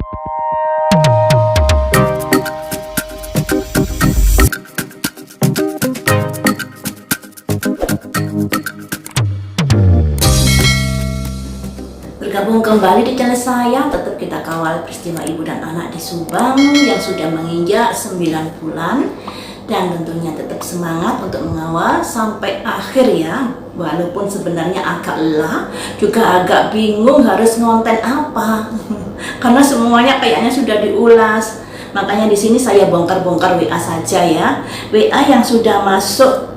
Bergabung kembali di channel saya, tetap kita kawal peristiwa ibu dan anak di Subang yang sudah menginjak 9 bulan. Dan tentunya tetap semangat untuk mengawal sampai akhir ya. Walaupun sebenarnya agak lelah, juga agak bingung harus ngonten apa. Karena semuanya kayaknya sudah diulas. Makanya di sini saya bongkar-bongkar WA saja ya. WA yang sudah masuk,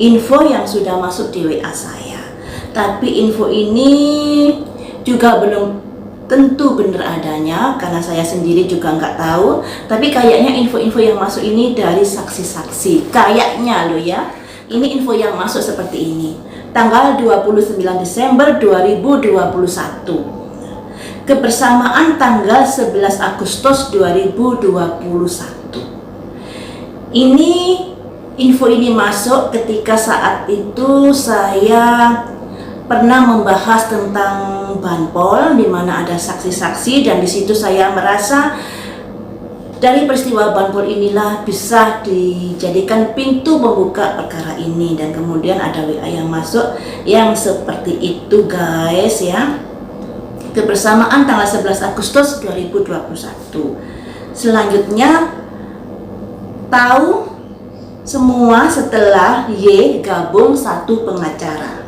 info yang sudah masuk di WA saya. Tapi info ini juga belum tentu benar adanya, karena saya sendiri juga nggak tahu. Tapi kayaknya info-info yang masuk ini dari saksi-saksi, kayaknya loh ya. Ini info yang masuk seperti ini. Tanggal 29 Desember 2021, kebersamaan tanggal 11 Agustus 2021. Ini info ini masuk ketika saat itu saya pernah membahas tentang Banpol, di mana ada saksi-saksi, dan di situ saya merasa dari peristiwa Banpol inilah bisa dijadikan pintu membuka perkara ini. Dan kemudian ada WA yang masuk yang seperti itu guys ya. Kebersamaan tanggal 11 Agustus 2021. Selanjutnya tahu semua setelah Y gabung satu pengacara.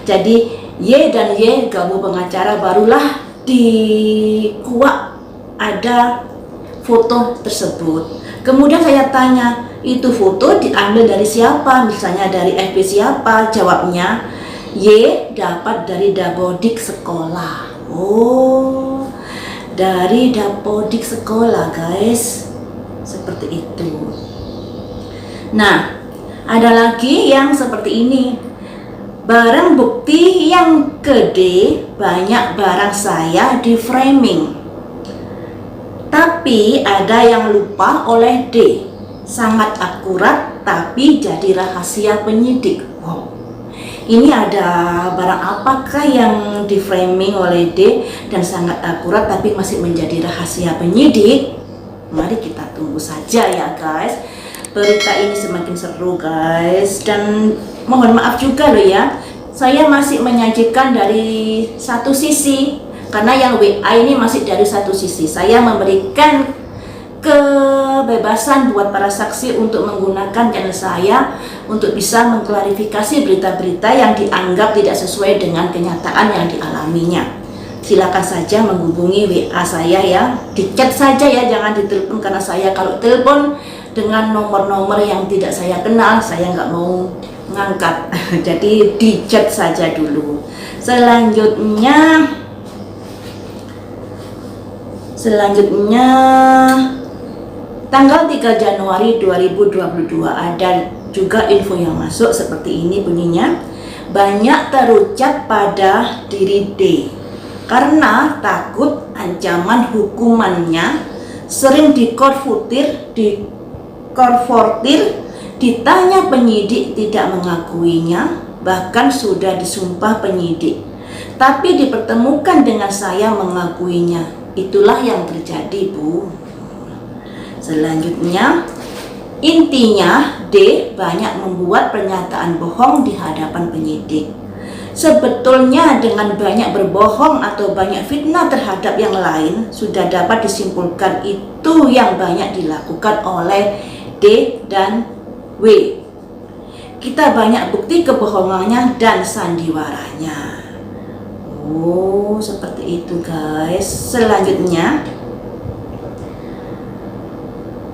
Jadi Y dan Y gabung pengacara, barulah di kuak ada foto tersebut. Kemudian saya tanya, itu foto diambil dari siapa? Misalnya dari FB siapa? Jawabnya, Y dapat dari dapodik sekolah. Oh, dari dapodik sekolah guys. Seperti itu. Nah, ada lagi yang seperti ini. Barang bukti yang ke D, banyak barang saya di framing. Tapi ada yang lupa oleh D. Sangat akurat tapi jadi rahasia penyidik. Wow. Ini ada barang apakah yang di framing oleh D dan sangat akurat tapi masih menjadi rahasia penyidik? Mari kita tunggu saja ya guys. Berita ini semakin seru guys, dan mohon maaf juga loh ya, saya masih menyajikan dari satu sisi, karena yang WA ini masih dari satu sisi. Saya memberikan kebebasan buat para saksi untuk menggunakan channel saya untuk bisa mengklarifikasi berita-berita yang dianggap tidak sesuai dengan kenyataan yang dialaminya. Silakan saja menghubungi WA saya ya, di chat saja ya, jangan ditelepon, karena saya kalau telepon dengan nomor-nomor yang tidak saya kenal, saya nggak mau ngangkat. Jadi di chat saja dulu. Selanjutnya tanggal 3 Januari 2022 ada juga info yang masuk seperti ini bunyinya. Banyak terucap pada diri D karena takut ancaman hukumannya, sering dikonfrontir, ditanya penyidik tidak mengakuinya, bahkan sudah disumpah penyidik, tapi dipertemukan dengan saya mengakuinya. Itulah yang terjadi Bu. Selanjutnya, intinya D banyak membuat pernyataan bohong di hadapan penyidik. Sebetulnya dengan banyak berbohong atau banyak fitnah terhadap yang lain, sudah dapat disimpulkan itu yang banyak dilakukan oleh D dan W. Kita banyak bukti kebohongannya dan sandiwaranya. Oh, seperti itu guys. Selanjutnya,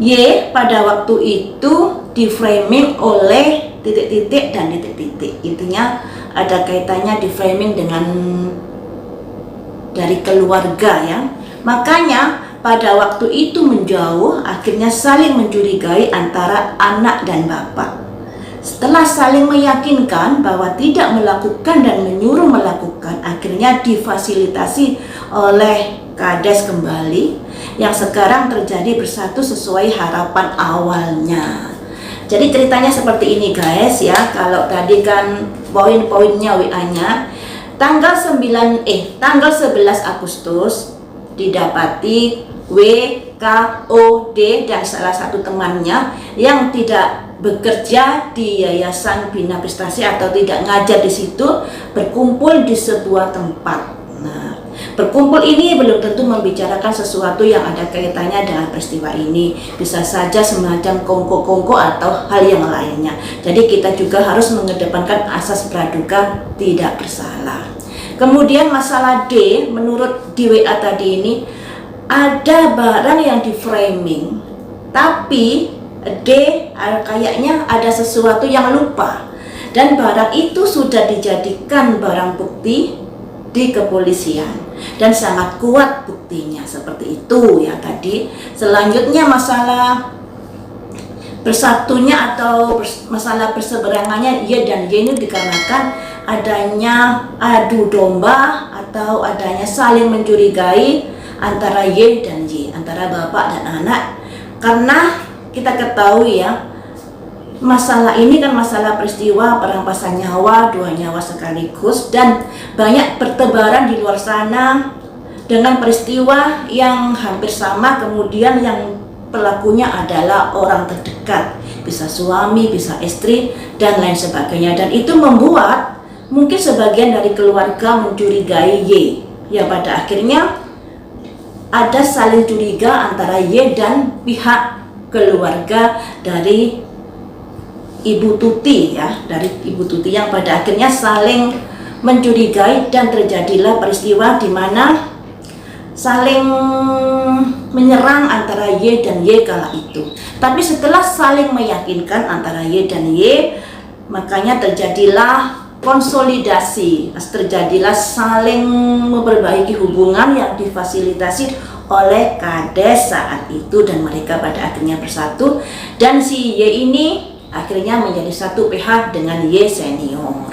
Y pada waktu itu di framing oleh titik-titik dan titik-titik. Intinya ada kaitannya di framing dengan dari keluarga ya. Makanya pada waktu itu menjauh, akhirnya saling mencurigai antara anak dan bapak. Setelah saling meyakinkan bahwa tidak melakukan dan menyuruh melakukan, akhirnya difasilitasi oleh Kades kembali, yang sekarang terjadi bersatu sesuai harapan awalnya. Jadi ceritanya seperti ini guys ya. Kalau tadi kan poin-poinnya WA-nya tanggal 11 Agustus didapati W, K, O, D dan salah satu temannya yang tidak bekerja di Yayasan Bina Prestasi atau tidak ngajar di situ berkumpul di sebuah tempat. Nah, berkumpul ini belum tentu membicarakan sesuatu yang ada kaitannya dengan peristiwa ini. Bisa saja semacam kongko-kongko atau hal yang lainnya. Jadi kita juga harus mengedepankan asas praduga tidak bersalah. Kemudian masalah D, menurut di WA tadi ini ada barang yang di framing, tapi D kayaknya ada sesuatu yang lupa dan barang itu sudah dijadikan barang bukti di kepolisian dan sangat kuat buktinya seperti itu ya tadi. Selanjutnya masalah bersatunya atau masalah perseberangannya Y dan Y ini dikarenakan adanya adu domba atau adanya saling mencurigai antara Y dan Y, antara bapak dan anak, karena kita ketahui ya, masalah ini kan masalah peristiwa perampasan nyawa, 2 nyawa sekaligus, dan banyak pertebaran di luar sana dengan peristiwa yang hampir sama, kemudian yang pelakunya adalah orang terdekat, bisa suami, bisa istri, dan lain sebagainya. Dan itu membuat mungkin sebagian dari keluarga mencurigai Y, ya pada akhirnya ada saling curiga antara Y dan pihak keluarga dari Ibu Tuti ya, dari Ibu Tuti yang pada akhirnya saling mencurigai dan terjadilah peristiwa di mana saling menyerang antara Y dan Y kala itu. Tapi setelah saling meyakinkan antara Y dan Y, makanya terjadilah konsolidasi, terjadilah saling memperbaiki hubungan yang difasilitasi oleh Kades saat itu dan mereka pada akhirnya bersatu dan si Y ini akhirnya menjadi satu pihak dengan Y senior.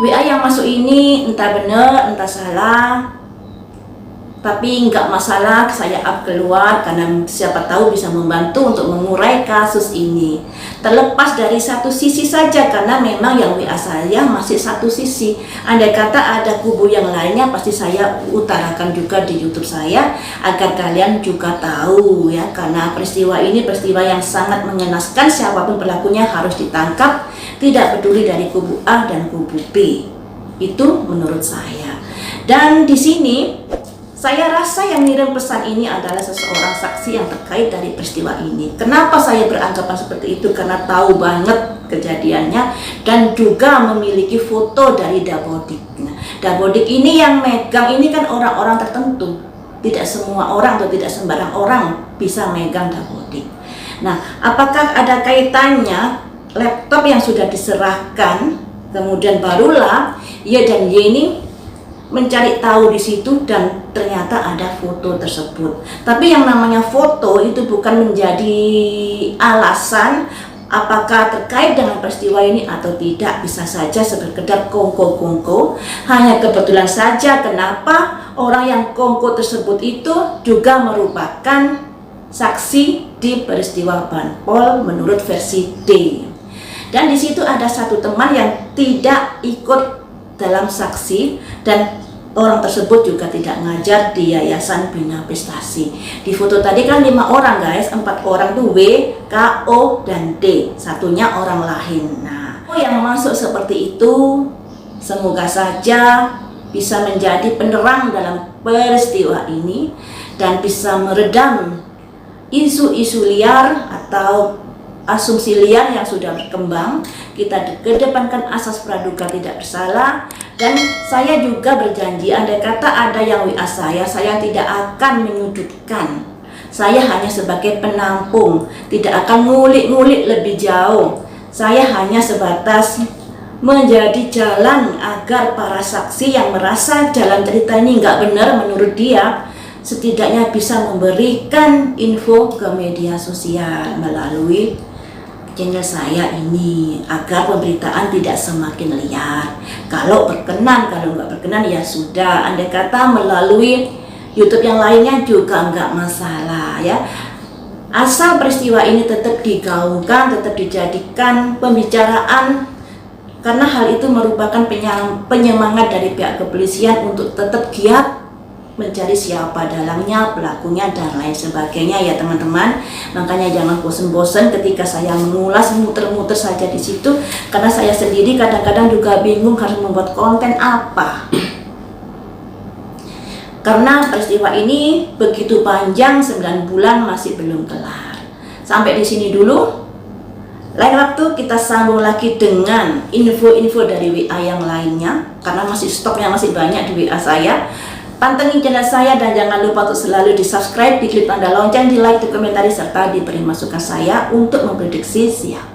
WA yang masuk ini entah benar entah salah, tapi nggak masalah saya up keluar karena siapa tahu bisa membantu untuk mengurai kasus ini. Terlepas dari satu sisi saja karena memang yang WA saya masih satu sisi. Andai kata ada kubu yang lainnya pasti saya utarakan juga di YouTube saya agar kalian juga tahu ya, karena peristiwa ini peristiwa yang sangat mengenaskan, siapapun pelakunya harus ditangkap, tidak peduli dari kubu A dan kubu B. Itu menurut saya. Dan di sini saya rasa yang ngirim pesan ini adalah seseorang saksi yang terkait dari peristiwa ini. Kenapa saya beranggapan seperti itu? Karena tahu banget kejadiannya dan juga memiliki foto dari Dapodik. Nah, Dapodik ini yang megang ini kan orang-orang tertentu. Tidak semua orang atau tidak sembarang orang bisa megang Dapodik. Nah, apakah ada kaitannya laptop yang sudah diserahkan, kemudian barulah Y dan Y ini mencari tahu di situ dan ternyata ada foto tersebut. Tapi yang namanya foto itu bukan menjadi alasan apakah terkait dengan peristiwa ini atau tidak. Bisa saja sekedar kongko-kongko. Hanya kebetulan saja kenapa orang yang kongko tersebut itu juga merupakan saksi di peristiwa Banpol menurut versi D. Dan di situ ada satu teman yang tidak ikut dalam saksi dan orang tersebut juga tidak ngajar di Yayasan Bina Prestasi. Di foto tadi kan 5 orang guys, 4 orang tuh W, K, O, dan D. Satunya orang lain. Nah, yang masuk seperti itu semoga saja bisa menjadi penerang dalam peristiwa ini dan bisa meredam isu-isu liar atau asumsi liar yang sudah berkembang. Kita kedepankan asas praduga tidak bersalah. Dan saya juga berjanji, andai kata ada yang WA saya tidak akan menyudutkan. Saya hanya sebagai penampung, tidak akan ngulik-ngulik lebih jauh. Saya hanya sebatas menjadi jalan agar para saksi yang merasa jalan cerita ini nggak benar menurut dia, setidaknya bisa memberikan info ke media sosial melalui channel saya ini agar pemberitaan tidak semakin liar. Kalau berkenan, kalau nggak berkenan ya sudah. Andai kata melalui YouTube yang lainnya juga nggak masalah ya. Asal peristiwa ini tetap digaungkan, tetap dijadikan pembicaraan, karena hal itu merupakan penyemangat dari pihak kepolisian untuk tetap giat mencari siapa dalangnya, pelakunya, dan lain sebagainya ya teman-teman. Makanya jangan bosan-bosan ketika saya mengulas, muter-muter saja di situ, karena saya sendiri kadang-kadang juga bingung harus membuat konten apa. Karena peristiwa ini begitu panjang, 9 bulan masih belum kelar. Sampai di sini dulu. Lain waktu kita sambung lagi dengan info-info dari WA yang lainnya, karena masih stoknya masih banyak di WA saya. Pantengin channel saya dan jangan lupa untuk selalu di subscribe, diklik tanda lonceng, di like, di komentari, serta diberi masukan saya untuk memprediksi siapa